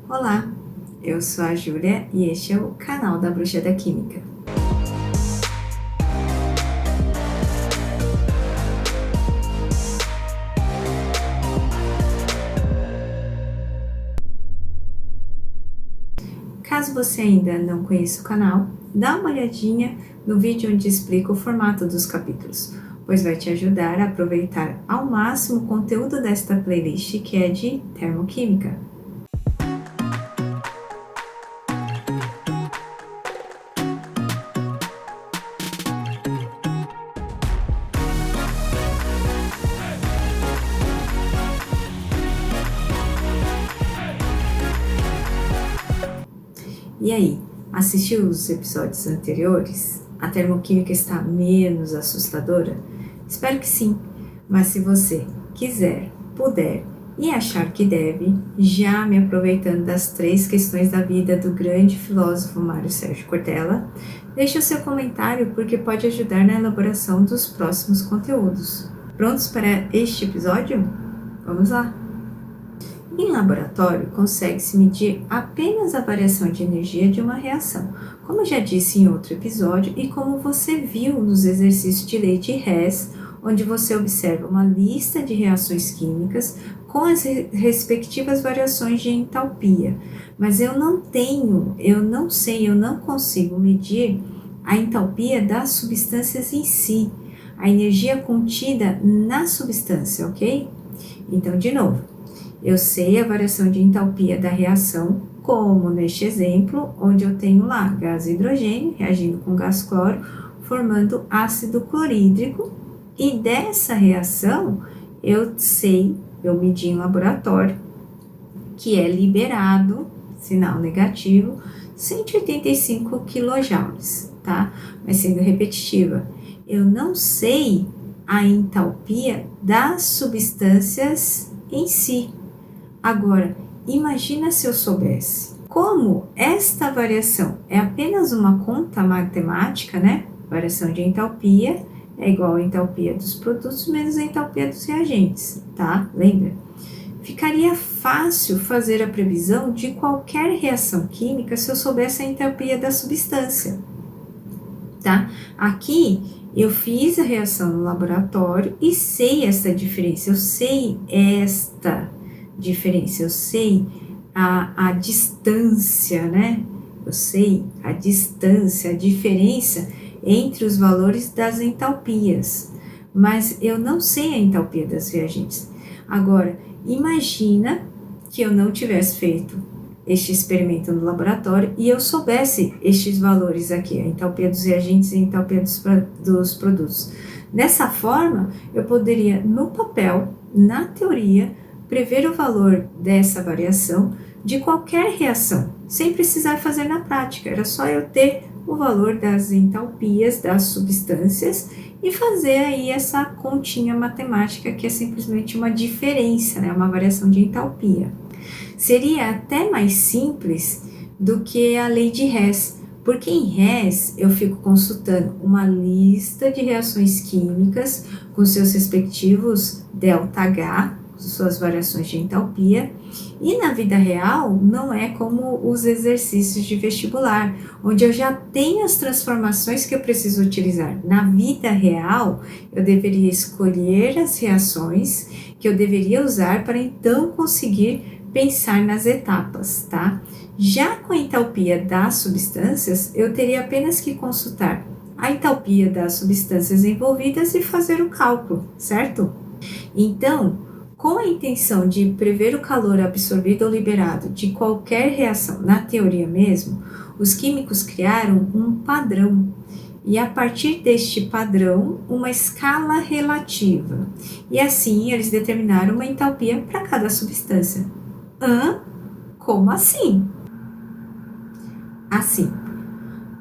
Olá, eu sou a Júlia e este é o canal da Bruxa da Química. Caso você ainda não conheça o canal, dá uma olhadinha no vídeo onde explico o formato dos capítulos, pois vai te ajudar a aproveitar ao máximo o conteúdo desta playlist que é de termoquímica. E aí, assistiu os episódios anteriores? A termoquímica está menos assustadora? Espero que sim, mas se você quiser, puder e achar que deve, já me aproveitando das 3 questões da vida do grande filósofo Mário Sérgio Cortella, deixe o seu comentário porque pode ajudar na elaboração dos próximos conteúdos. Prontos para este episódio? Vamos lá! Em laboratório, consegue-se medir apenas a variação de energia de uma reação, como eu já disse em outro episódio e como você viu nos exercícios de lei de Hess, onde você observa uma lista de reações químicas com as respectivas variações de entalpia. Mas eu não consigo medir a entalpia das substâncias em si, a energia contida na substância, ok? Então, de novo. Eu sei a variação de entalpia da reação, como neste exemplo, onde eu tenho lá gás hidrogênio reagindo com gás cloro, formando ácido clorídrico, e dessa reação eu medi em laboratório, que é liberado, sinal negativo, 185 kJ, tá? Mas sendo repetitiva, eu não sei a entalpia das substâncias em si. Agora, imagina se eu soubesse. Como esta variação é apenas uma conta matemática, né? Variação de entalpia é igual a entalpia dos produtos menos a entalpia dos reagentes, tá? Lembra? Ficaria fácil fazer a previsão de qualquer reação química se eu soubesse a entalpia da substância, tá? Aqui eu fiz a reação no laboratório e sei esta diferença, eu sei a distância, né? Eu sei a distância, a diferença entre os valores das entalpias, mas eu não sei a entalpia das reagentes. Agora, imagina que eu não tivesse feito este experimento no laboratório e eu soubesse estes valores aqui, a entalpia dos reagentes e a entalpia dos produtos. Dessa forma, eu poderia, no papel, na teoria, prever o valor dessa variação de qualquer reação, sem precisar fazer na prática. Era só eu ter o valor das entalpias das substâncias e fazer aí essa continha matemática que é simplesmente uma diferença, né? Uma variação de entalpia. Seria até mais simples do que a lei de Hess, porque em Hess eu fico consultando uma lista de reações químicas com seus respectivos ΔH, suas variações de entalpia, e na vida real não é como os exercícios de vestibular, onde eu já tenho as transformações que eu preciso utilizar. Na vida real, eu deveria escolher as reações que eu deveria usar para então conseguir pensar nas etapas, tá? Já com a entalpia das substâncias, eu teria apenas que consultar a entalpia das substâncias envolvidas e fazer o cálculo, certo? Então, com a intenção de prever o calor absorvido ou liberado de qualquer reação, na teoria mesmo, os químicos criaram um padrão e a partir deste padrão, uma escala relativa. E assim eles determinaram uma entalpia para cada substância. Como assim? Assim,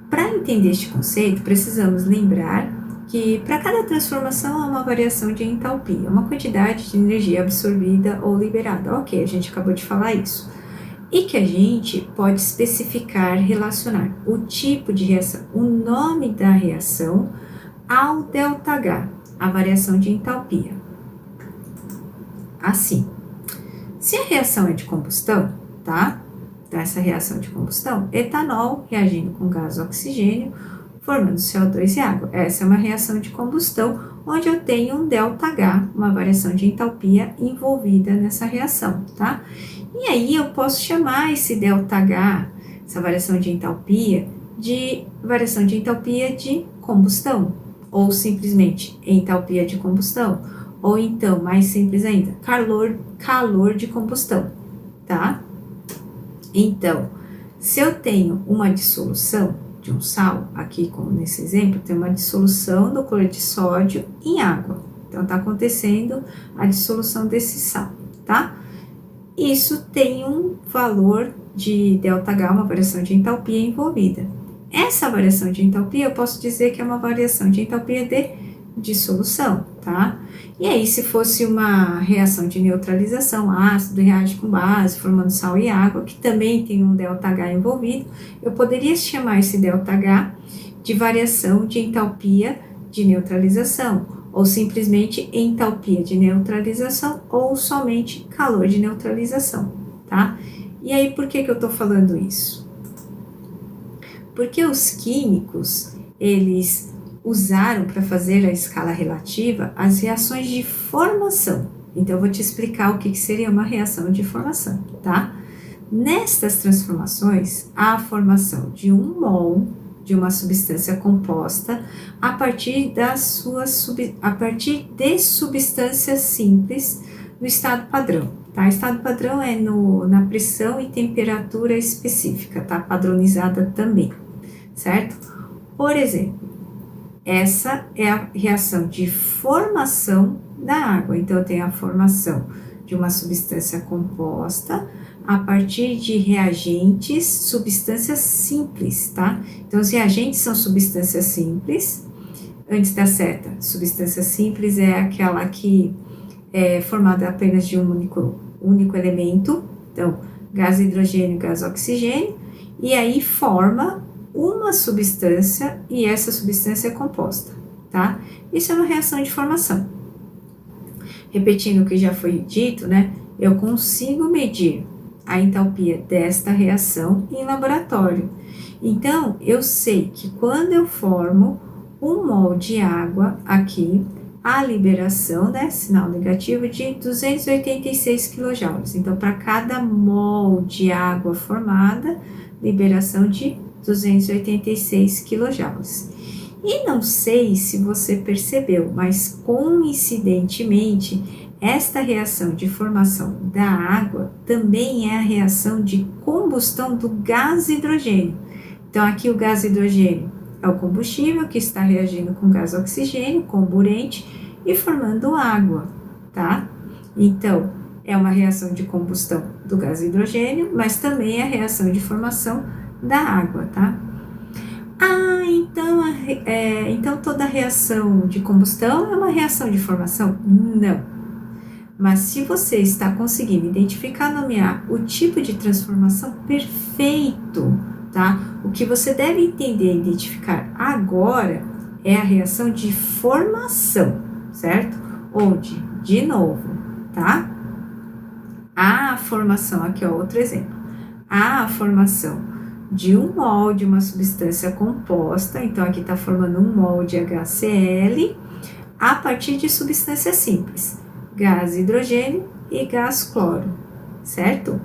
para entender este conceito, precisamos lembrar que para cada transformação há uma variação de entalpia, uma quantidade de energia absorvida ou liberada. Ok, a gente acabou de falar isso. E que a gente pode especificar, relacionar o tipo de reação, o nome da reação ao ΔH, a variação de entalpia. Assim, se a reação é de combustão, tá? dessa reação de combustão? Etanol reagindo com gás oxigênio, formando CO2 e água. Essa é uma reação de combustão, onde eu tenho um ΔH, uma variação de entalpia envolvida nessa reação, tá? E aí eu posso chamar esse ΔH, essa variação de entalpia de combustão, ou simplesmente entalpia de combustão, ou então, mais simples ainda, calor de combustão, tá? Então, se eu tenho uma dissolução de um sal, aqui como nesse exemplo, tem uma dissolução do cloreto de sódio em água. Então, está acontecendo a dissolução desse sal, tá? Isso tem um valor de ΔH, uma variação de entalpia envolvida. Essa variação de entalpia, eu posso dizer que é uma variação de entalpia de dissolução, tá? E aí, se fosse uma reação de neutralização, ácido reage com base, formando sal e água, que também tem um ΔH envolvido, eu poderia chamar esse ΔH de variação de entalpia de neutralização, ou simplesmente entalpia de neutralização, ou somente calor de neutralização, tá? E aí, por que eu tô falando isso? Porque os químicos, eles usaram para fazer a escala relativa as reações de formação. Então, eu vou te explicar o que seria uma reação de formação, tá? Nestas transformações, há a formação de um mol de uma substância composta a partir de substâncias simples no estado padrão, tá? Estado padrão é na pressão e temperatura específica, tá? Padronizada também, certo? Por exemplo, essa é a reação de formação da água. Então, eu tenho a formação de uma substância composta a partir de reagentes, substâncias simples, tá? Então, os reagentes são substâncias simples. Antes da seta, substância simples é aquela que é formada apenas de um único elemento. Então, gás hidrogênio, gás oxigênio, e aí forma uma substância e essa substância é composta, tá? Isso é uma reação de formação. Repetindo o que já foi dito, né? Eu consigo medir a entalpia desta reação em laboratório. Então, eu sei que quando eu formo um mol de água aqui, a liberação, né, sinal negativo, de 286 kJ. Então, para cada mol de água formada, liberação de 286 kJ. E não sei se você percebeu, mas coincidentemente, esta reação de formação da água também é a reação de combustão do gás hidrogênio. Então, aqui o gás hidrogênio é o combustível que está reagindo com gás oxigênio, comburente, e formando água, tá? Então, é uma reação de combustão do gás hidrogênio, mas também é a reação de formação da água, tá? Então toda reação de combustão é uma reação de formação? Não. Mas se você está conseguindo identificar, nomear o tipo de transformação perfeito, tá? O que você deve entender e identificar agora é a reação de formação, certo? Onde, de novo, tá? A formação, aqui ó, outro exemplo. A formação de um mol de uma substância composta, então aqui está formando um mol de HCl, a partir de substâncias simples, gás hidrogênio e gás cloro, certo?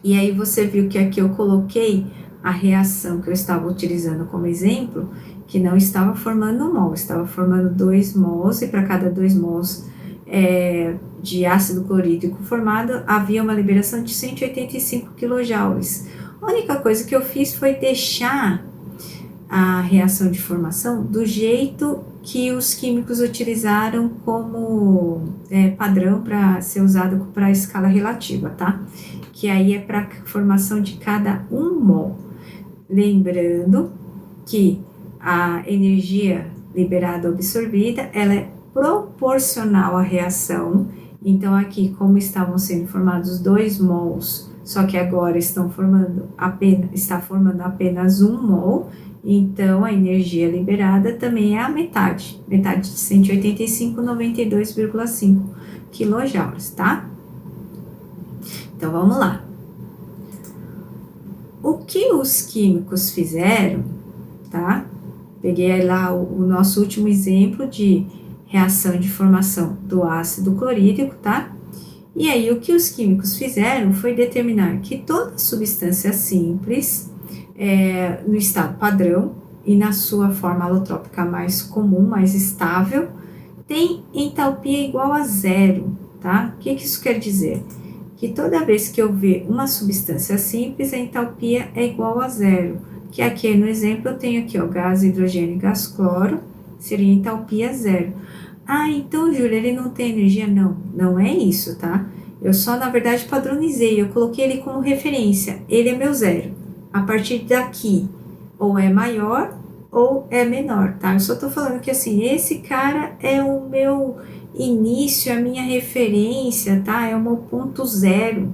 E aí você viu que aqui eu coloquei a reação que eu estava utilizando como exemplo, que não estava formando um mol, estava formando 2 mols, e para cada 2 mols de ácido clorídrico formado, havia uma liberação de 185 kJ. A única coisa que eu fiz foi deixar a reação de formação do jeito que os químicos utilizaram como padrão para ser usado para a escala relativa, tá? Que aí é para a formação de cada 1 mol. Lembrando que a energia liberada absorvida, ela é proporcional à reação. Então, aqui, como estavam sendo formados 2 mols, só que agora está formando apenas 1 mol, então a energia liberada também é a metade de 185, 92,5 kJ, tá? Então, vamos lá. que os químicos fizeram, tá? Peguei aí lá o nosso último exemplo de reação de formação do ácido clorídrico, tá? E aí, o que os químicos fizeram foi determinar que toda substância simples, no estado padrão e na sua forma alotrópica mais comum, mais estável, tem entalpia igual a zero, tá? O que isso quer dizer? Que toda vez que eu ver uma substância simples, a entalpia é igual a zero. Que aqui no exemplo eu tenho aqui, ó, gás hidrogênio e gás cloro, seria entalpia zero. Ah, então, Júlia, ele não tem energia? Não, não é isso, tá? Eu só, na verdade, padronizei, eu coloquei ele como referência. Ele é meu zero. A partir daqui, ou é maior ou é menor, tá? Eu só tô falando que, assim, esse cara é o meu início, a minha referência, tá? É o meu ponto zero.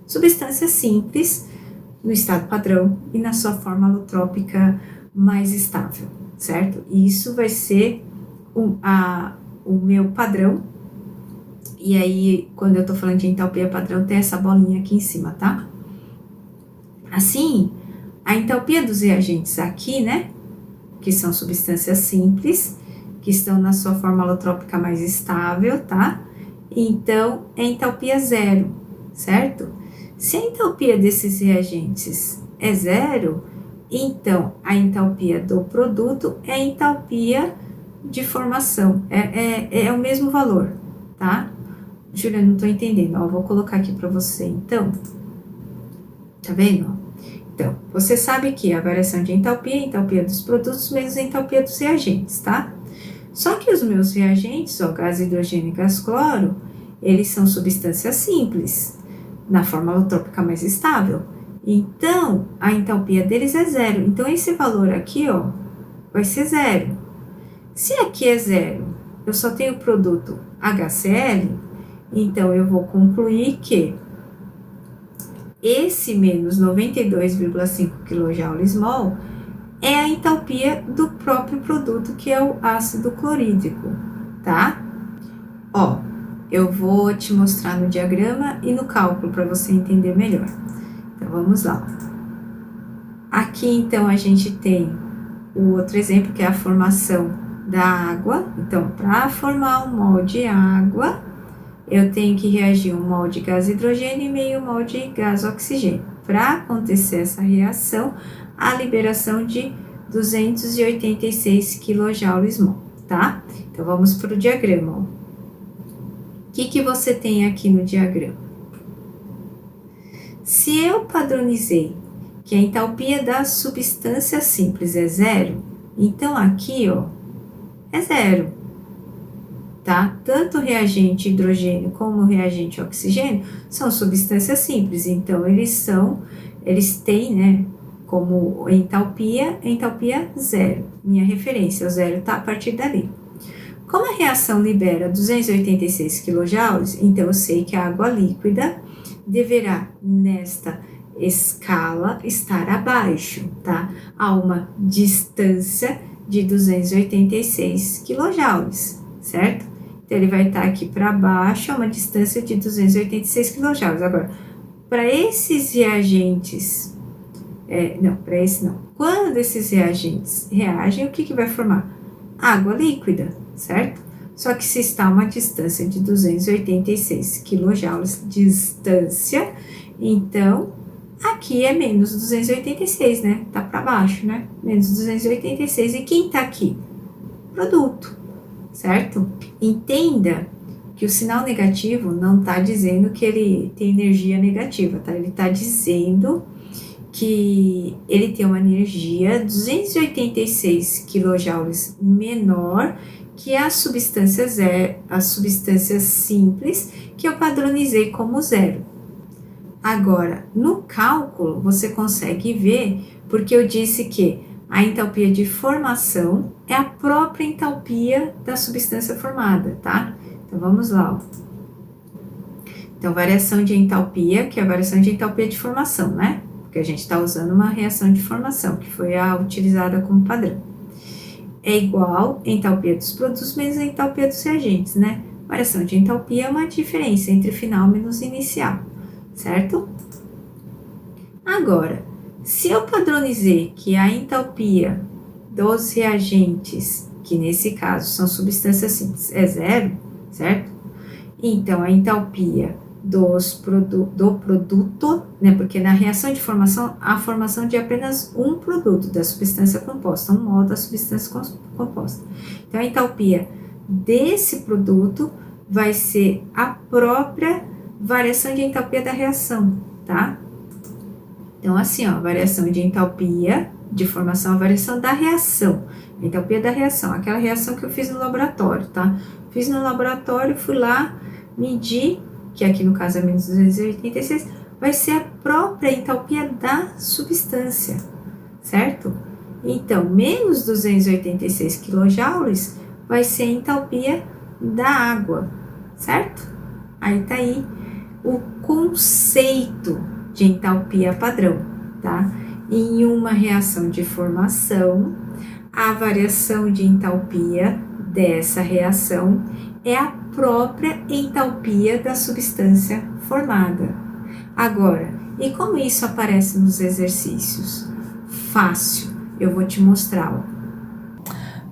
Substância simples, no estado padrão e na sua forma alotrópica mais estável, certo? E isso vai ser o meu padrão. E aí, quando eu tô falando de entalpia padrão, tem essa bolinha aqui em cima, tá? Assim, a entalpia dos reagentes aqui, né? Que são substâncias simples, que estão na sua forma alotrópica mais estável, tá? Então, é entalpia zero, certo? Se a entalpia desses reagentes é zero, então a entalpia do produto é a entalpia de formação, é o mesmo valor, tá? Júlia, não tô entendendo, ó, vou colocar aqui para você, então, tá vendo? Então, você sabe que a variação de entalpia é a entalpia dos produtos menos a entalpia dos reagentes, tá? Só que os meus reagentes, ó, gás hidrogênio e gás cloro, eles são substâncias simples, na forma alotrópica mais estável. Então, a entalpia deles é zero. Então, esse valor aqui, ó, vai ser zero. Se aqui é zero, eu só tenho o produto HCl, então eu vou concluir que esse menos 92,5 kJ/mol é a entalpia do próprio produto, que é o ácido clorídrico, tá? Ó, eu vou te mostrar no diagrama e no cálculo para você entender melhor. Então, vamos lá. Aqui, então, a gente tem o outro exemplo, que é a formação da água. Então, para formar um mol de água, eu tenho que reagir um mol de gás hidrogênio e meio mol de gás oxigênio. Para acontecer essa reação, a liberação de 286 kJ/mol, tá? Então, vamos para o diagrama. O que você tem aqui no diagrama? Se eu padronizei que a entalpia da substância simples é zero, então aqui, ó, é zero, tá? Tanto o reagente hidrogênio como o reagente oxigênio são substâncias simples, então eles têm, né, como entalpia zero. Minha referência, o zero tá a partir dali. Como a reação libera 286 kJ, então eu sei que a água líquida deverá, nesta escala, estar abaixo, tá? A uma distância de 286 kJ, certo? Então, ele vai estar aqui para baixo, a uma distância de 286 kJ. Agora, para esses reagentes, para esse não. Quando esses reagentes reagem, o que vai formar? Água líquida, certo? Só que se está a uma distância de 286 kJ de distância, então aqui é menos 286, né? Tá para baixo, né? Menos 286. E quem tá aqui? Produto, certo? Entenda que o sinal negativo não tá dizendo que ele tem energia negativa, tá? Ele tá dizendo que ele tem uma energia 286 kJ menor que as substâncias simples, que eu padronizei como zero. Agora, no cálculo, você consegue ver, porque eu disse que a entalpia de formação é a própria entalpia da substância formada, tá? Então, vamos lá, ó. Então, variação de entalpia, que é a variação de entalpia de formação, né? Porque a gente está usando uma reação de formação, que foi a utilizada como padrão. É igual a entalpia dos produtos menos a entalpia dos reagentes, né? Variação de entalpia é uma diferença entre final menos inicial, certo? Agora, Se eu padronizei que a entalpia dos reagentes, que nesse caso são substâncias simples, é zero, certo? Então, a entalpia do produto, né? Porque na reação de formação, a formação de apenas um produto da substância composta, um mol da substância composta. Então, a entalpia desse produto vai ser a própria variação de entalpia da reação, tá? Então, assim, ó, variação de entalpia de formação, a variação da reação, a entalpia da reação, aquela reação que eu fiz no laboratório, tá? Fiz no laboratório, fui lá, medi, que aqui no caso é menos 286, vai ser a própria entalpia da substância, certo? Então, menos 286 kJ vai ser a entalpia da água, certo? Aí tá aí o conceito de entalpia padrão, tá? Em uma reação de formação, a variação de entalpia dessa reação é a própria entalpia da substância formada. Agora, e como isso aparece nos exercícios? Fácil, eu vou te mostrar.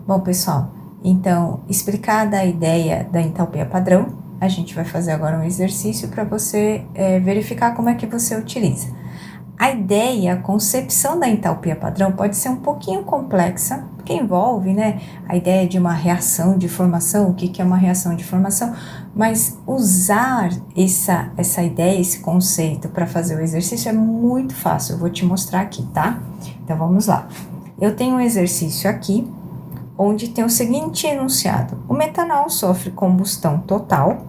Bom, pessoal, então, explicada a ideia da entalpia padrão, a gente vai fazer agora um exercício para você verificar como é que você utiliza. A ideia, a concepção da entalpia padrão pode ser um pouquinho complexa, porque envolve, né, a ideia de uma reação de formação, o que é uma reação de formação, mas usar essa ideia, esse conceito para fazer o exercício é muito fácil, eu vou te mostrar aqui, tá? Então, vamos lá. Eu tenho um exercício aqui, onde tem o seguinte enunciado: o metanol sofre combustão total,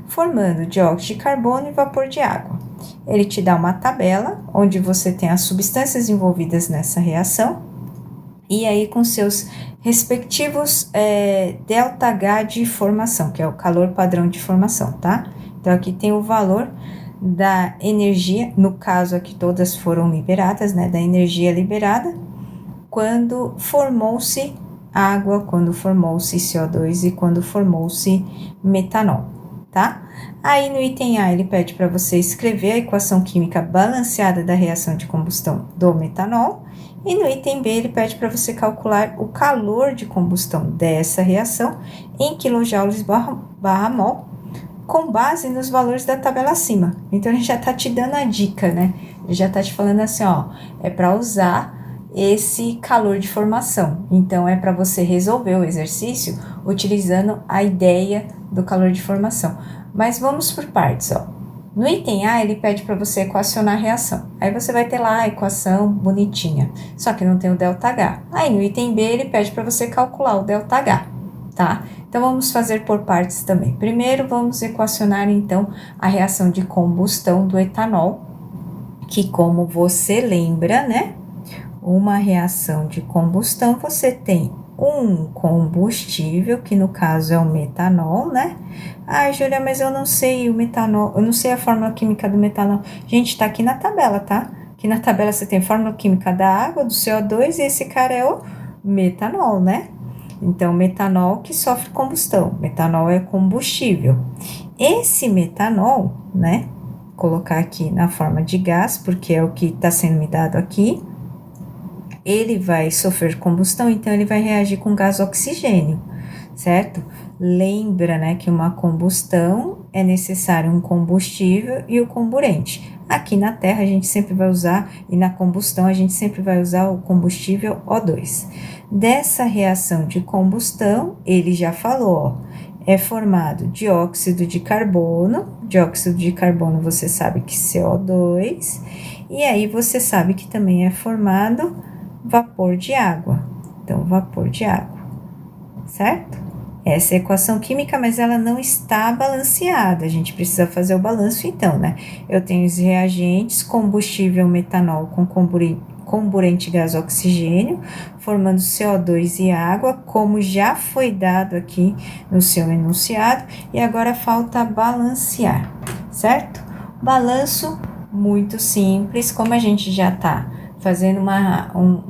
formando dióxido de carbono e vapor de água. Ele te dá uma tabela, onde você tem as substâncias envolvidas nessa reação, e aí com seus respectivos ΔH de formação, que é o calor padrão de formação, tá? Então, aqui tem o valor da energia, no caso aqui todas foram liberadas, né? Da energia liberada, quando formou-se água, quando formou-se CO2 e quando formou-se metanol, tá? Aí no item A ele pede para você escrever a equação química balanceada da reação de combustão do metanol, e no item B ele pede para você calcular o calor de combustão dessa reação em kJ/mol, com base nos valores da tabela acima. Então ele já tá te dando a dica, né? Ele já tá te falando assim, ó, é para usar esse calor de formação. Então, é para você resolver o exercício utilizando a ideia do calor de formação. Mas vamos por partes, ó. No item A, ele pede para você equacionar a reação. Aí você vai ter lá a equação bonitinha, só que não tem o ΔH. Aí no item B, ele pede para você calcular o ΔH, tá? Então, vamos fazer por partes também. Primeiro, vamos equacionar, então, a reação de combustão do etanol, que, como você lembra, né? Uma reação de combustão, você tem um combustível, que no caso é o metanol, né? Ah, Júlia, mas eu não sei o metanol, eu não sei a fórmula química do metanol. Gente, tá aqui na tabela, tá? Aqui na tabela você tem a fórmula química da água, do CO2, e esse cara é o metanol, né? Então, metanol que sofre combustão. Metanol é combustível. Esse metanol, né? Colocar aqui na forma de gás, porque é o que está sendo me dado aqui. Ele vai sofrer combustão, então ele vai reagir com gás oxigênio, certo? Lembra, né, que uma combustão é necessário um combustível e o comburente. Aqui na Terra a gente sempre vai usar, e na combustão a gente sempre vai usar o combustível O2. Dessa reação de combustão, ele já falou, ó, é formado dióxido de carbono você sabe que CO2, e aí você sabe que também é formado vapor de água. Então, vapor de água, certo? Essa é a equação química, mas ela não está balanceada. A gente precisa fazer o balanço então, né? Eu tenho os reagentes, combustível metanol com comburente gás oxigênio, formando CO2 e água, como já foi dado aqui no seu enunciado, e agora falta balancear, certo? Balanço muito simples, como a gente já está fazendo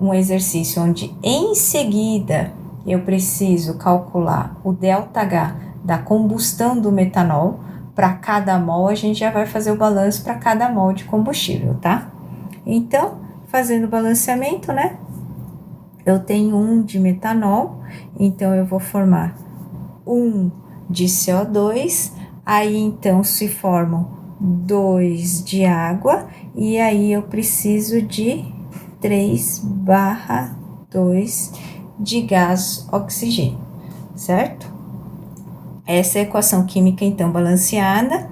um exercício onde em seguida eu preciso calcular o ΔH da combustão do metanol. Para cada mol, a gente já vai fazer o balanço para cada mol de combustível, tá? Então, fazendo o balanceamento, né? Eu tenho 1 de metanol, então eu vou formar 1 de CO2, aí então se formam 2 de água, e aí eu preciso de 3/2 de gás oxigênio, certo? Essa é a equação química então balanceada.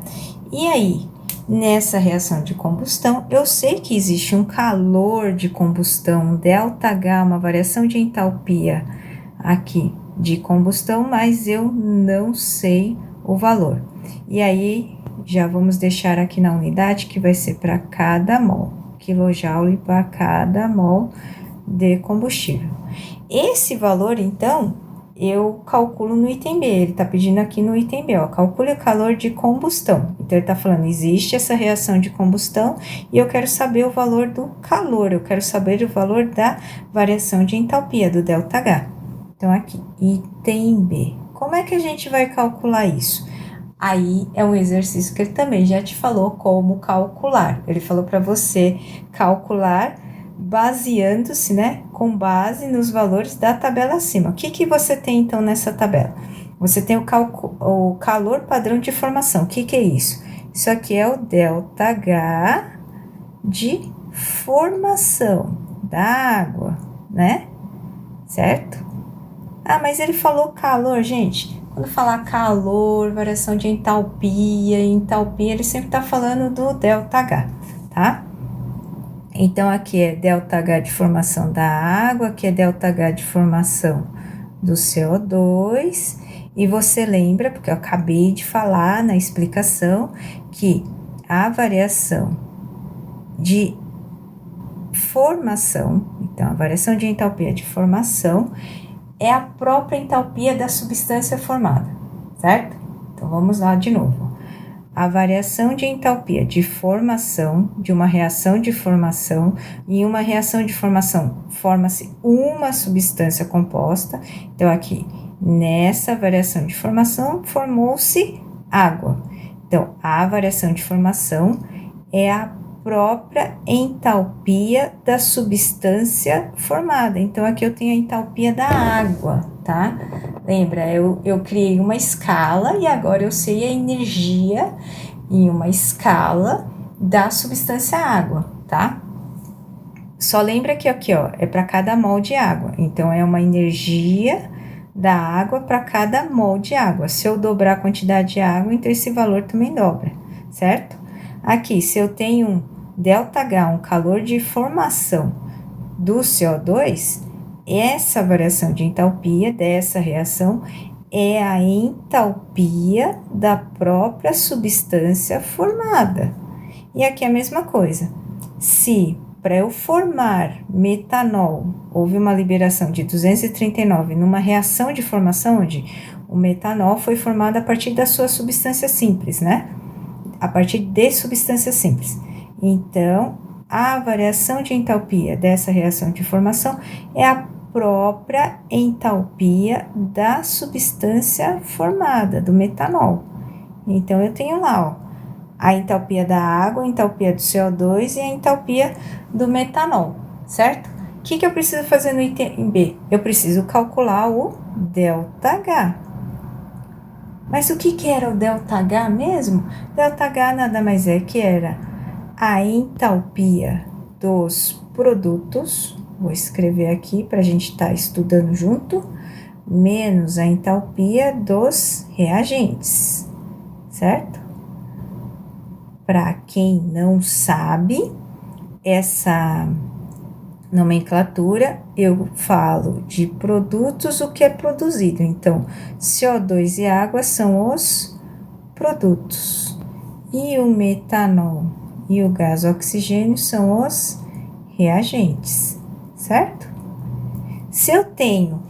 E aí, nessa reação de combustão, eu sei que existe um calor de combustão, ΔH, uma variação de entalpia aqui de combustão, mas eu não sei o valor. E aí, já vamos deixar aqui na unidade que vai ser para cada mol, quilojoule para cada mol de combustível. Esse valor, então, eu calculo no item B, ele tá pedindo aqui no item B, ó, calcule o calor de combustão. Então, ele tá falando, existe essa reação de combustão e eu quero saber o valor do calor, eu quero saber o valor da variação de entalpia, do ΔH. Então, aqui, item B. Como é que a gente vai calcular isso? Aí, é um exercício que ele também já te falou como calcular. Ele falou para você calcular baseando-se, né, com base nos valores da tabela acima. O que você tem, então, nessa tabela? Você tem o calor padrão de formação. O que é isso? Isso aqui é o ΔH de formação da água, né? Certo? Ah, mas ele falou calor, gente. Quando falar calor, variação de entalpia, ele sempre tá falando do ΔH, tá? Então, aqui é ΔH de formação da água, aqui é ΔH de formação do CO2, e você lembra, porque eu acabei de falar na explicação, que a variação de formação, então, a variação de entalpia de formação é a própria entalpia da substância formada, certo? Então, vamos lá de novo. A variação de entalpia de formação, de uma reação de formação, em uma reação de formação forma-se uma substância composta. Então, aqui, nessa variação de formação, formou-se água. Então, a variação de formação é a própria entalpia da substância formada. Então, aqui eu tenho a entalpia da água, tá? Lembra, eu criei uma escala e agora eu sei a energia em uma escala da substância água, tá? Só lembra que aqui, ó, é para cada mol de água. Então, é uma energia da água para cada mol de água. Se eu dobrar a quantidade de água, então esse valor também dobra, certo? Aqui, se eu tenho um ΔH, um calor de formação do CO2, essa variação de entalpia dessa reação é a entalpia da própria substância formada. E aqui é a mesma coisa. Se para eu formar metanol, houve uma liberação de 239 numa reação de formação onde o metanol foi formado a partir da sua substância simples, né? A partir de substâncias simples. Então, a variação de entalpia dessa reação de formação é a própria entalpia da substância formada, do metanol. Então, eu tenho lá, ó, a entalpia da água, a entalpia do CO2 e a entalpia do metanol, certo? O que eu preciso fazer no item B? Eu preciso calcular o ΔH. Mas o que era o ΔH mesmo? ΔH nada mais é que era a entalpia dos produtos, vou escrever aqui para a gente estar estudando junto, menos a entalpia dos reagentes, certo? Para quem não sabe, essa nomenclatura, eu falo de produtos, o que é produzido. Então, CO2 e água são os produtos. E o metanol e o gás oxigênio são os reagentes, certo? Se eu tenho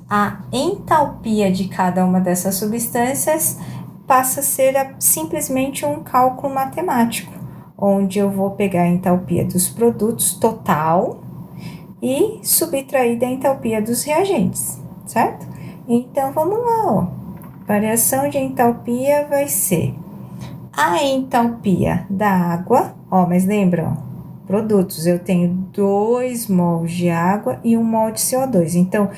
a entalpia de cada uma dessas substâncias, passa a ser simplesmente um cálculo matemático, onde eu vou pegar a entalpia dos produtos total e subtrair da entalpia dos reagentes, certo? Então, vamos lá, ó. Variação de entalpia vai ser a entalpia da água, ó, mas lembra, ó, produtos. Eu tenho 2 mols de água e 1 mol de CO2. Então,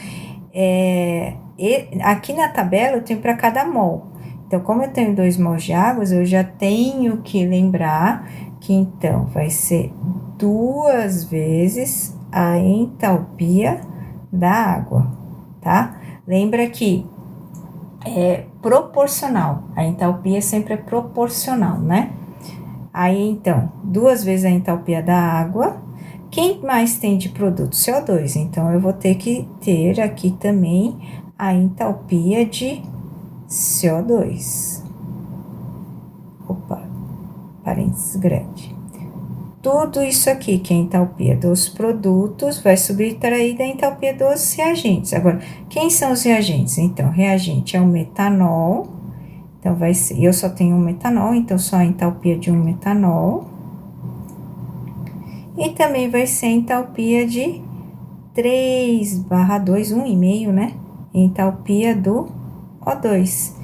aqui na tabela eu tenho para cada mol. Então, como eu tenho 2 mols de água, eu já tenho que lembrar que então vai ser 2 vezes a entalpia da água, tá? Lembra que é proporcional, a entalpia sempre é proporcional, né? Aí, então, 2 vezes a entalpia da água. Quem mais tem de produto? CO2. Então, eu vou ter que ter aqui também a entalpia de CO2. Opa, parênteses grande. Tudo isso aqui, que é a entalpia dos produtos, vai subtrair da entalpia dos reagentes. Agora, quem são os reagentes? Então, reagente é o metanol. Então, vai ser, eu só tenho um metanol, então só a entalpia de um metanol. E também vai ser a entalpia de 3/2, 1,5, né? Entalpia do O2.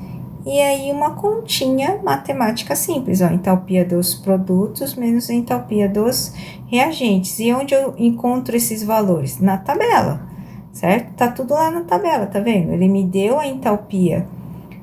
E aí, uma continha matemática simples, ó, entalpia dos produtos menos a entalpia dos reagentes. E onde eu encontro esses valores? Na tabela, certo? Tá tudo lá na tabela, tá vendo? Ele me deu a entalpia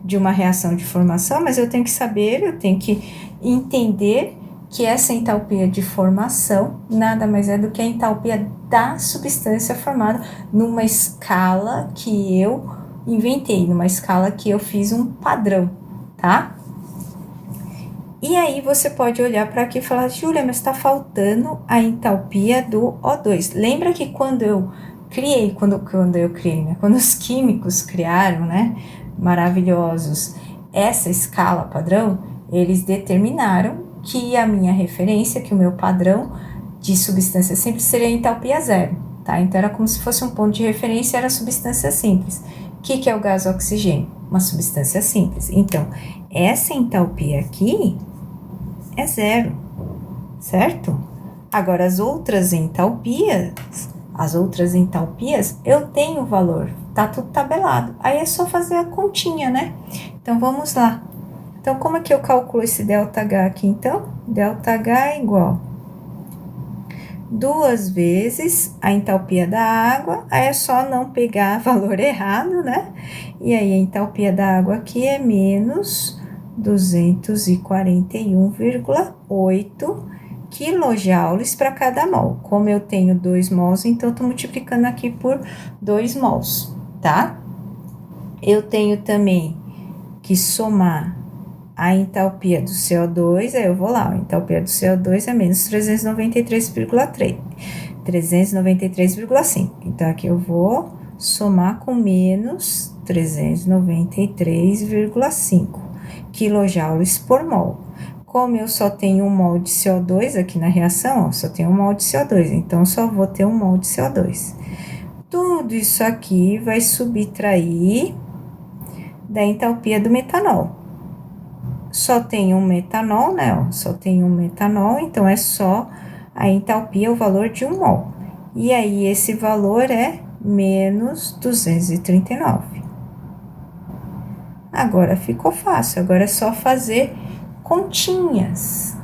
de uma reação de formação, mas eu tenho que saber, eu tenho que entender que essa entalpia de formação nada mais é do que a entalpia da substância formada numa escala que eu inventei, numa escala que eu fiz um padrão, tá? E aí você pode olhar para aqui e falar, Júlia, mas está faltando a entalpia do O2. Lembra que quando eu criei, né? Quando os químicos criaram, né? Maravilhosos, essa escala padrão, eles determinaram que a minha referência, que o meu padrão de substância simples seria a entalpia zero, tá? Então, era como se fosse um ponto de referência, era a substância simples. O que é o gás oxigênio? Uma substância simples. Então, essa entalpia aqui é zero, certo? Agora, as outras entalpias, eu tenho o valor, tá tudo tabelado. Aí é só fazer a continha, né? Então, vamos lá. Então, como é que eu calculo esse ΔH aqui, então? ΔH é igual 2 vezes a entalpia da água, aí é só não pegar valor errado, né? E aí, a entalpia da água aqui é menos 241,8 quilojoules para cada mol. Como eu tenho 2 mols, então eu tô multiplicando aqui por 2 mols, tá? Eu tenho também que somar a entalpia do CO2, aí eu vou lá, a entalpia do CO2 é menos 393,5. Então, aqui eu vou somar com menos 393,5 quilojoules por mol. Como eu só tenho 1 mol de CO2 aqui na reação, ó, só tenho 1 mol de CO2, então só vou ter 1 mol de CO2. Tudo isso aqui vai subtrair da entalpia do metanol. Só tem um metanol, né? Ó, só tem um metanol, então é só a entalpia, o valor de 1 mol. E aí, esse valor é menos 239. Agora ficou fácil, agora é só fazer continhas,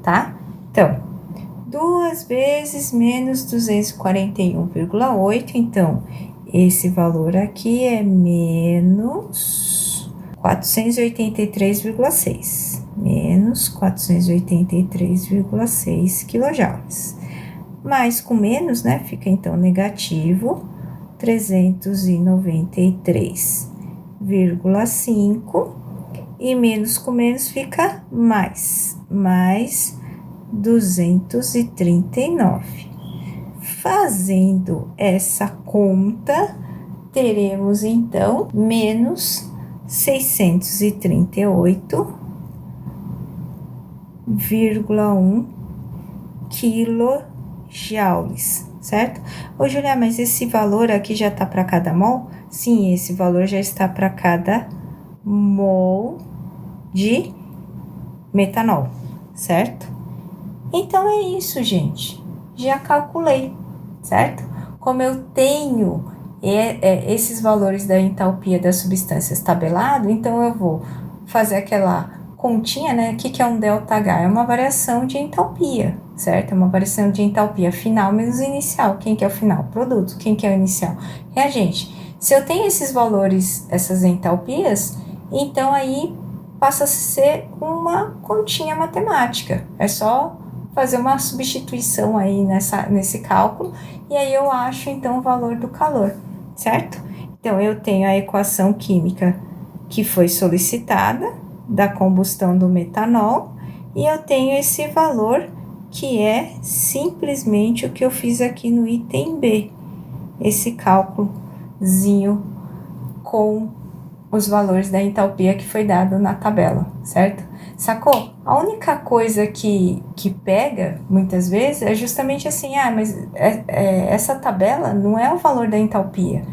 tá? Então, 2 vezes menos 241,8, então, esse valor aqui é menos 483,6, menos 483,6 quilojoules. Mais com menos, né, fica então negativo 393,5, e menos com menos fica mais 239. Fazendo essa conta, teremos então menos 638,1 quilojoules, certo? Ô, Julia, mas esse valor aqui já tá para cada mol? Sim, esse valor já está para cada mol de metanol, certo? Então, é isso, gente. Já calculei, certo? Como eu tenho esses valores da entalpia das substâncias tabelado, então eu vou fazer aquela continha, né? O que é um ΔH? É uma variação de entalpia, certo? É uma variação de entalpia final menos inicial. Quem que é o final? Produto. Quem que é o inicial? Reagente. Se eu tenho esses valores, essas entalpias, então aí passa a ser uma continha matemática. É só fazer uma substituição aí nesse cálculo, e aí eu acho então o valor do calor, certo? Então eu tenho a equação química que foi solicitada da combustão do metanol, e eu tenho esse valor que é simplesmente o que eu fiz aqui no item B, esse cálculozinho com os valores da entalpia que foi dado na tabela, certo? Sacou? A única coisa que pega, muitas vezes, é justamente assim, mas essa tabela não é o valor da entalpia,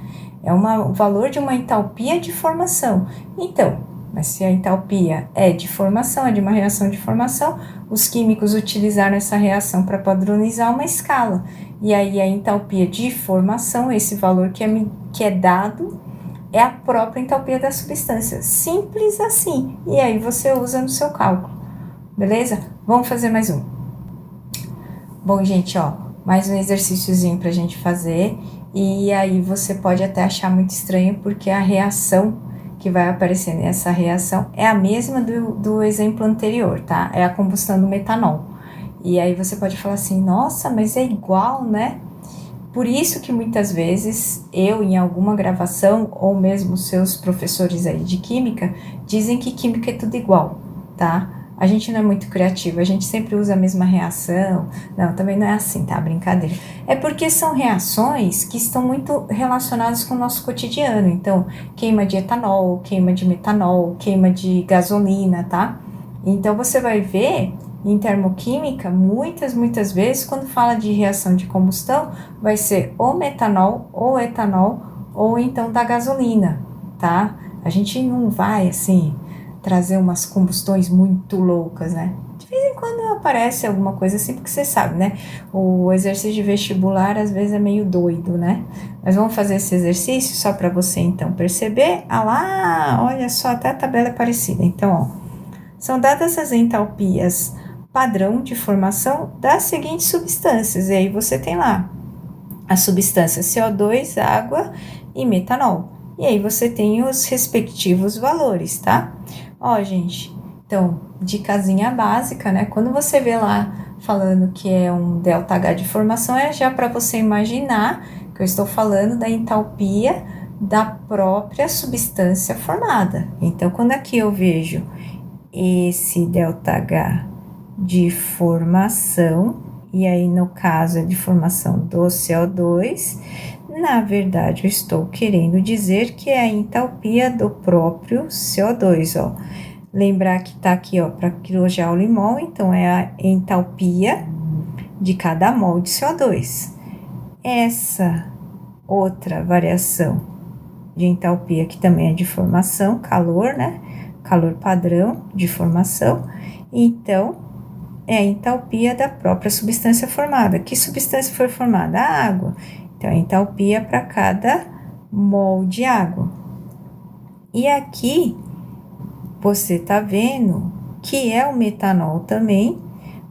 é o valor de uma entalpia de formação. Então, mas se a entalpia é de formação, é de uma reação de formação, os químicos utilizaram essa reação para padronizar uma escala. E aí a entalpia de formação, esse valor que é dado, é a própria entalpia da substância. Simples assim. E aí você usa no seu cálculo. Beleza? Vamos fazer mais um. Bom, gente, mais um exercíciozinho pra gente fazer. E aí você pode até achar muito estranho, porque a reação que vai aparecer nessa reação é a mesma do exemplo anterior, tá? É a combustão do metanol. E aí você pode falar assim, nossa, mas é igual, né? Por isso que muitas vezes eu, em alguma gravação, ou mesmo seus professores aí de química, dizem que química é tudo igual, tá? A gente não é muito criativo, a gente sempre usa a mesma reação. Não, também não é assim, tá? Brincadeira. É porque são reações que estão muito relacionadas com o nosso cotidiano. Então, queima de etanol, queima de metanol, queima de gasolina, tá? Então, você vai ver, em termoquímica, muitas vezes, quando fala de reação de combustão, vai ser ou metanol, ou etanol, ou então da gasolina, tá? A gente não vai, assim, trazer umas combustões muito loucas, né? De vez em quando aparece alguma coisa assim, porque você sabe, né? O exercício de vestibular, às vezes, é meio doido, né? Mas vamos fazer esse exercício só para você, então, perceber. Olha só, até a tabela é parecida. Então, são dadas as entalpias padrão de formação das seguintes substâncias. E aí você tem lá a substância CO2, água e metanol. E aí você tem os respectivos valores, tá? Gente, então, dicasinha básica, né? Quando você vê lá falando que é um ΔH de formação, é já para você imaginar que eu estou falando da entalpia da própria substância formada. Então, quando aqui eu vejo esse ΔH de formação, e aí no caso é de formação do CO2, na verdade eu estou querendo dizer que é a entalpia do próprio CO2, Lembrar que tá aqui, para quilojoule mol, então é a entalpia de cada mol de CO2. Essa outra variação de entalpia que também é de formação, calor, né? Calor padrão de formação, então é a entalpia da própria substância formada. Que substância foi formada? A água. Então, a entalpia para cada mol de água. E aqui, você está vendo que é o metanol também,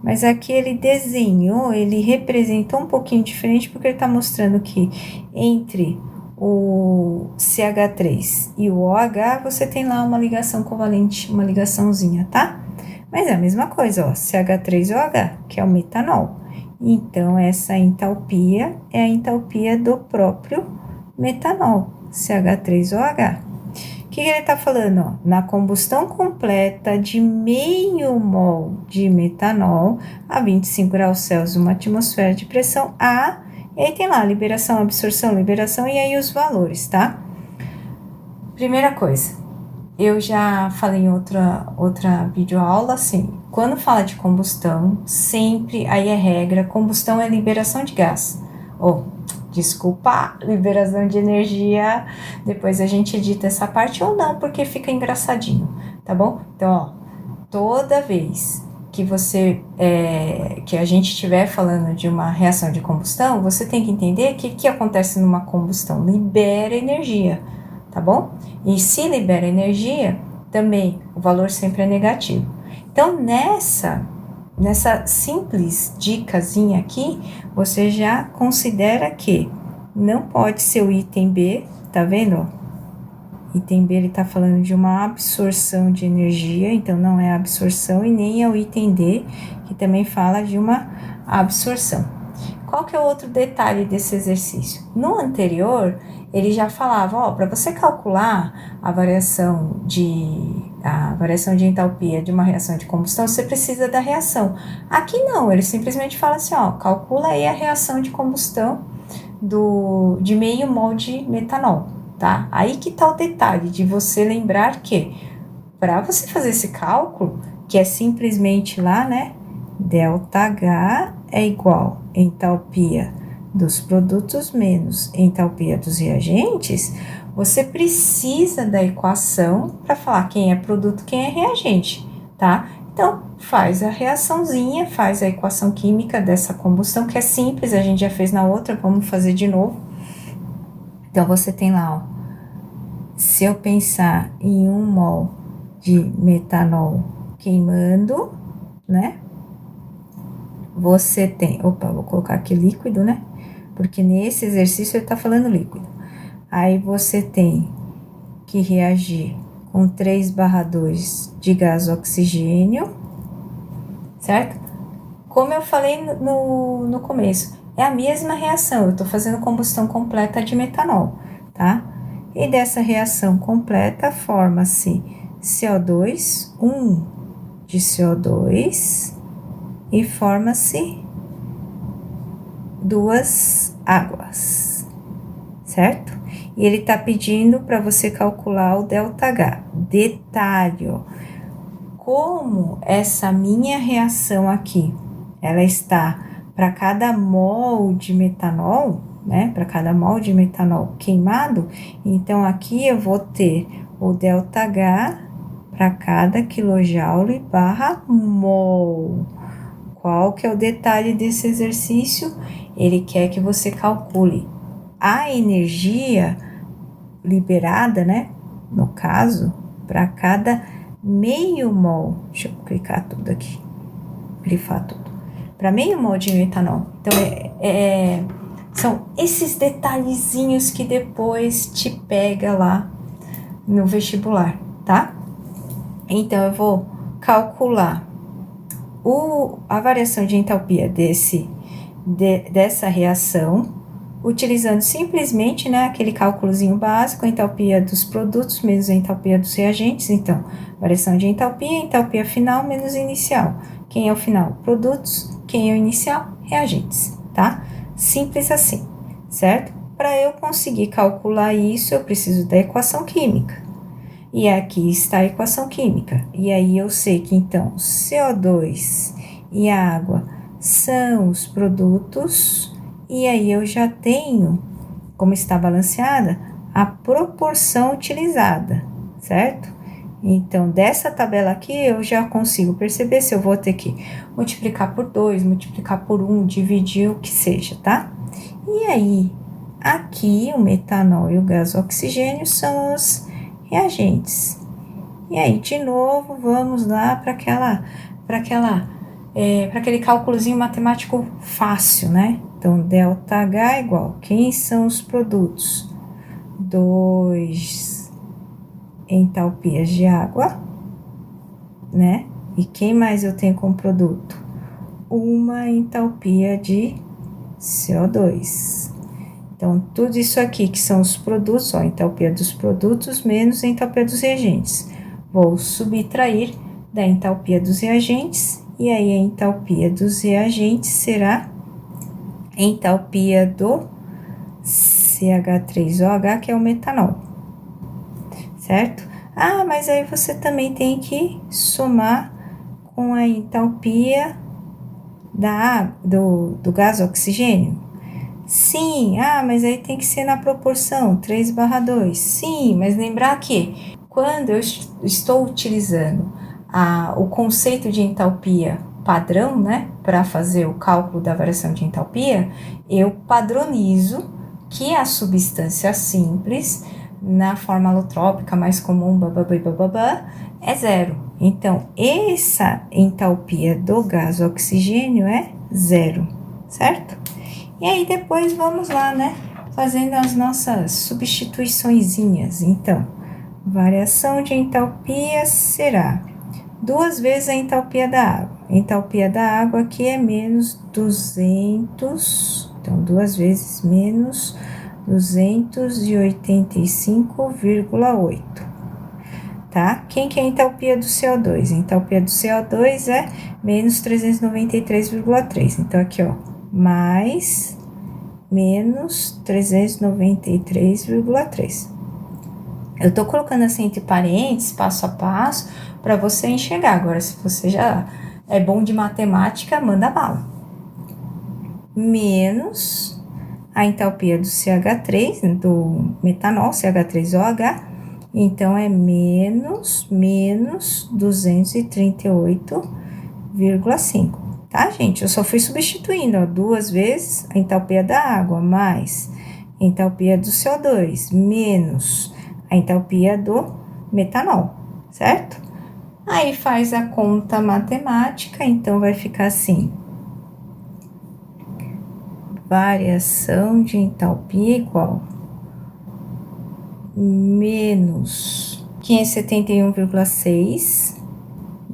mas aqui ele desenhou, ele representou um pouquinho diferente, porque ele está mostrando que entre o CH3 e o OH, você tem lá uma ligação covalente, uma ligaçãozinha, tá? Mas é a mesma coisa, CH3OH, que é o metanol. Então, essa entalpia é a entalpia do próprio metanol, CH3OH. O que ele está falando? Na combustão completa de meio mol de metanol a 25 graus Celsius, uma atmosfera de pressão A, e aí tem lá liberação, absorção, liberação, e aí os valores, tá? Primeira coisa, eu já falei em outra videoaula, assim, quando fala de combustão, sempre, aí é regra, combustão é liberação de gás. Desculpa, liberação de energia, depois a gente edita essa parte ou não, porque fica engraçadinho, tá bom? Então, toda vez que que a gente estiver falando de uma reação de combustão, você tem que entender que o que acontece numa combustão? Libera energia, tá bom? E se libera energia, também o valor sempre é negativo. Então, nessa simples dicasinha aqui, você já considera que não pode ser o item B, tá vendo? Item B, ele tá falando de uma absorção de energia, então não é absorção, e nem é o item D, que também fala de uma absorção. Qual que é o outro detalhe desse exercício? No anterior, ele já falava, ó, para você calcular a variação de entalpia de uma reação de combustão, você precisa da reação. Aqui não, ele simplesmente fala assim, ó, calcula aí a reação de combustão de meio mol de metanol, tá? Aí que tá o detalhe de você lembrar que, para você fazer esse cálculo, que é simplesmente lá, né, ΔH é igual a entalpia dos produtos menos entalpia dos reagentes, você precisa da equação para falar quem é produto, quem é reagente, tá? Então, faz a reaçãozinha, faz a equação química dessa combustão, que é simples, a gente já fez na outra, vamos fazer de novo. Então, você tem lá, ó, se eu pensar em 1 mol de metanol queimando, né? Você tem, vou colocar aqui líquido, né? Porque nesse exercício ele tá falando líquido. Aí você tem que reagir com 3/2 de gás oxigênio, certo? Como eu falei no começo, é a mesma reação, eu tô fazendo combustão completa de metanol, tá? E dessa reação completa forma-se CO2, 1 de CO2, e forma-se 2 águas, certo? E ele tá pedindo para você calcular o ΔH. Detalhe, ó, como essa minha reação aqui, ela está para cada mol de metanol, né? Para cada mol de metanol queimado, então aqui eu vou ter o ΔH para cada quilojoule barra mol. Qual que é o detalhe desse exercício? Ele quer que você calcule a energia liberada, né? No caso, para cada meio mol. Deixa eu clicar tudo aqui, grifar tudo. Para meio mol de metanol. Então, são esses detalhezinhos que depois te pega lá no vestibular, tá? Então, eu vou calcular a variação de entalpia dessa reação, utilizando simplesmente, né, aquele cálculozinho básico, a entalpia dos produtos menos a entalpia dos reagentes. Então, variação de entalpia final menos inicial. Quem é o final? Produtos. Quem é o inicial? Reagentes, tá? Simples assim, certo? Para eu conseguir calcular isso, eu preciso da equação química. E aqui está a equação química. E aí eu sei que, então, CO2 e a água são os produtos. E aí eu já tenho, como está balanceada, a proporção utilizada, certo? Então, dessa tabela aqui, eu já consigo perceber se eu vou ter que multiplicar por 2, multiplicar por 1, dividir o que seja, tá? E aí, aqui, o metanol e o gás oxigênio são os reagentes. E aí, de novo, vamos lá para aquele cálculozinho matemático fácil, né? Então, ΔH é igual, quem são os produtos? 2 entalpias de água, né? E quem mais eu tenho como produto? 1 entalpia de CO2. Então, tudo isso aqui que são os produtos, ó, entalpia dos produtos menos a entalpia dos reagentes. Vou subtrair da entalpia dos reagentes, e aí a entalpia dos reagentes será a entalpia do CH3OH, que é o metanol, certo? Ah, mas aí você também tem que somar com a entalpia do gás oxigênio. Sim, mas aí tem que ser na proporção 3/2. Sim, mas lembrar que quando eu estou utilizando o conceito de entalpia padrão, né, para fazer o cálculo da variação de entalpia, eu padronizo que a substância simples na forma alotrópica mais comum, é 0. Então, essa entalpia do gás oxigênio é 0, certo? E aí, depois, vamos lá, né? Fazendo as nossas substituiçõezinhas. Então, variação de entalpia será 2 vezes a entalpia da água. A entalpia da água aqui é menos 200, então 2 vezes menos 285,8, tá? Quem que é a entalpia do CO2? A entalpia do CO2 é menos 393,3, então aqui, ó, mais menos 393,3. Eu tô colocando assim entre parênteses, passo a passo, para você enxergar. Agora, se você já é bom de matemática, manda bala. Menos a entalpia do CH3, do metanol, CH3OH, então é menos 238,5, tá, gente? Eu só fui substituindo, ó, 2 vezes a entalpia da água, mais a entalpia do CO2, menos a entalpia do metanol, certo? Aí faz a conta matemática, então vai ficar assim: variação de entalpia igual menos 571,6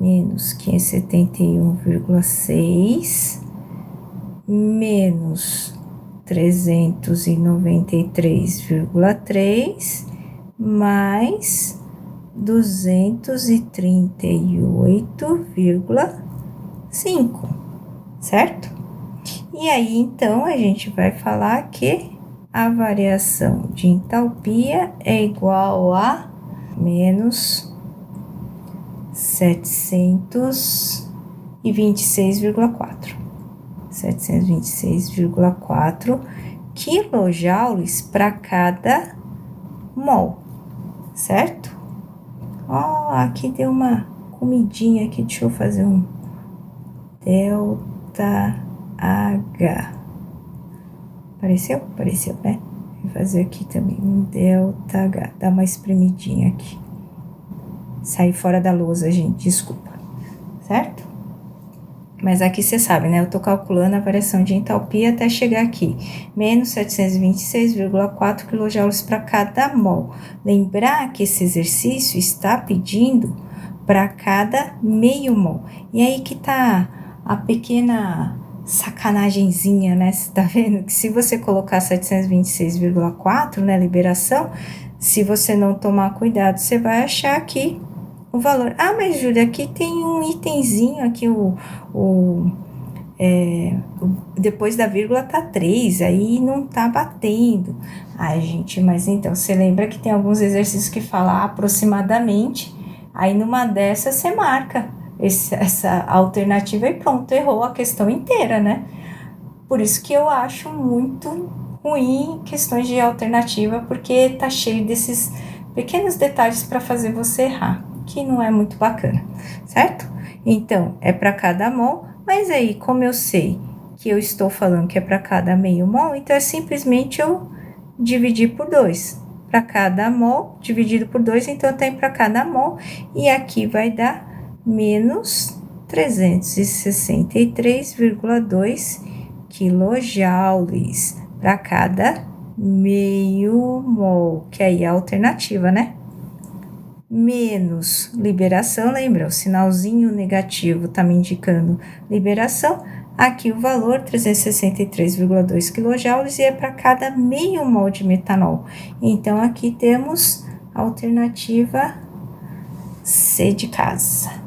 menos 571,6 menos 393,3 mais 238,5, certo? E aí, então, a gente vai falar que a variação de entalpia é igual a menos 726,4. 726,4 quilojoules para cada mol, certo? Ó, aqui deu uma comidinha aqui, deixa eu fazer um delta H. Apareceu? Apareceu, né? Vou fazer aqui também um delta H, dá uma espremidinha aqui. Saí fora da lousa, gente, desculpa, certo? Mas aqui você sabe, né? Eu tô calculando a variação de entalpia até chegar aqui. Menos 726,4 kJ para cada mol. Lembrar que esse exercício está pedindo para cada meio mol. E aí que tá a pequena sacanagemzinha, né? Você tá vendo que se você colocar 726,4, né, liberação, se você não tomar cuidado, você vai achar aqui o valor. Ah, mas Júlia, aqui tem um itemzinho aqui, depois da vírgula tá 3, aí não tá batendo. Ai, gente, mas então, você lembra que tem alguns exercícios que falam aproximadamente, aí numa dessas você marca essa alternativa e pronto, errou a questão inteira, né? Por isso que eu acho muito ruim questões de alternativa, porque tá cheio desses pequenos detalhes para fazer você errar, que não é muito bacana, certo? Então, é para cada mol, mas aí, como eu sei que eu estou falando que é para cada meio mol, então é simplesmente eu dividir por 2. Para cada mol, dividido por 2, então tem para cada mol, e aqui vai dar menos 363,2 quilojoules para cada meio mol, que aí é a alternativa, né? Menos liberação, lembra? O sinalzinho negativo tá me indicando liberação. Aqui o valor, 363,2 kJ, e é para cada meio mol de metanol. Então, aqui temos a alternativa C de casa.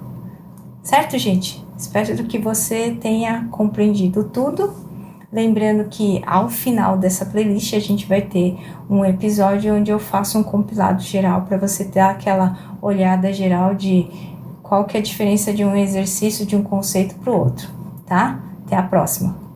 Certo, gente? Espero que você tenha compreendido tudo. Lembrando que ao final dessa playlist a gente vai ter um episódio onde eu faço um compilado geral para você ter aquela olhada geral de qual que é a diferença de um exercício, de um conceito para o outro, tá? Até a próxima!